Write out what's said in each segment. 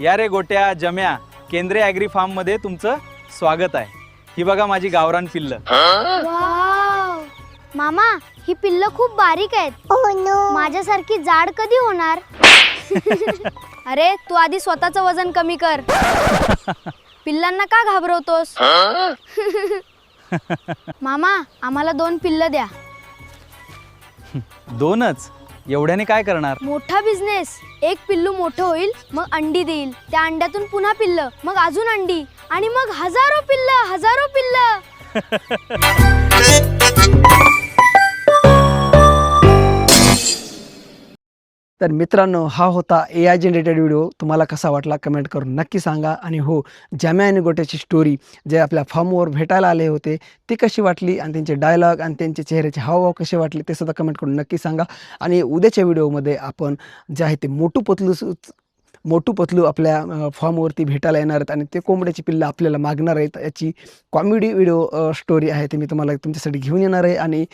या रे गोट्या जम्या, केंद्रीय ॲग्री फार्म मध्ये तुमचं स्वागत आहे। ही बघा माझी गावरान पिल्ल। वाव! मामा, ही पिल्ल खूप बारीक आहेत। माझ्यासारखी जाड कधी होणार? अरे तू आधी स्वतःचं वजन कमी कर। पिल्लांना का घाबरवतोस? मामा, आम्हाला 2 पिल्ल द्या। दोनच? एवढ्याने काय करणार? मोठा बिझनेस। एक पिल्लू मोठं होईल, मग अंडी देईल, त्या अंड्यातून पुन्हा पिल्ल, मग अजून अंडी, आणि मग हजारो पिल्ल। तर मित्रांनो, हा होता AI जनरेटेड व्हिडिओ। तुम्हाला कसा वाटला कमेंट करून नक्की सांगा। आणि हो, जाम्या आणि गोट्याची स्टोरी जे आपल्या फार्मवर भेटायला आले होते ती कशी वाटली आणि त्यांचे डायलॉग आणि त्यांचे चेहऱ्याचे हावभाव कसे वाटले ते सुद्धा कमेंट करून नक्की सांगा। आणि उद्याच्या व्हिडिओमध्ये आपण जे आहे ते मोटू पतलू आपल्या फॉर्मवरती भेटायला येणार आहेत आणि ते कोंबड्याची पिल्लं आपल्याला मागणार आहेत। याची कॉमेडी व्हिडिओ स्टोरी आहे ते मी तुम्हाला तुमच्यासाठी घेऊन येणार आहे। आणि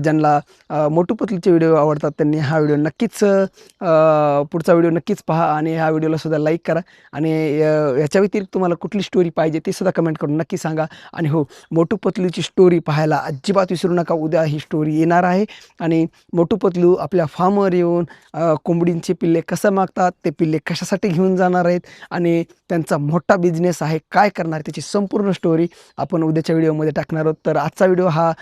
ज्यांना मोटू पतलूचे व्हिडिओ आवडतात त्यांनी हा व्हिडिओ नक्कीच पुढचा व्हिडिओ नक्कीच पहा आणि ह्या व्हिडिओला सुद्धा लाईक करा। आणि याच्या व्यतिरिक्त तुम्हाला कुठली स्टोरी पाहिजे ते सुद्धा कमेंट करून नक्की सांगा। आणि हो, मोटू पतलूची स्टोरी पाहायला अजिबात विसरू नका। उद्या ही स्टोरी येणार आहे आणि मोटू पतलू आपल्या फार्मवर येऊन कोंबडींचे पिल्ले कसं मागतात, ते पिल्ले कशासाठी घेऊन जाणार आहेत आणि त्यांचा मोठा बिझनेस आहे, काय करणार त्याची संपूर्ण स्टोरी आपण उद्याच्या व्हिडिओमध्ये टाकणार आहोत। तर आजचा व्हिडिओ हा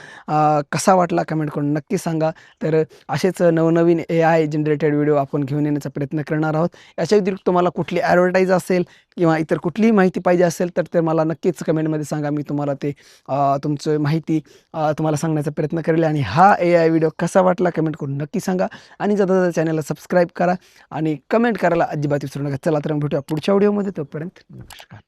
कसा वाटला कमेंट करून नक्की सांगा। तर असेच नवनवीन AI जनरेटेड व्हिडिओ आपण घेऊन येण्याचा प्रयत्न करणार आहोत। याच्या व्यतिरिक्त तुम्हाला कुठली ॲडव्हर्टाईज असेल किंवा इतर कुठलीही माहिती पाहिजे असेल तर ते मला नक्कीच कमेंटमध्ये सांगा। मी तुम्हाला ते तुमचं माहिती तुम्हाला सांगण्याचा प्रयत्न करेल। आणि हा AI व्हिडिओ कसा वाटला कमेंट करून नक्की सांगा आणि जाता चॅनलला सबस्क्राईब करा आणि कमेंट करायला अजिबात विसरू नका। चला तर भेटूया पुढच्या व्हिडिओमध्ये, तोपर्यंत नमस्कार।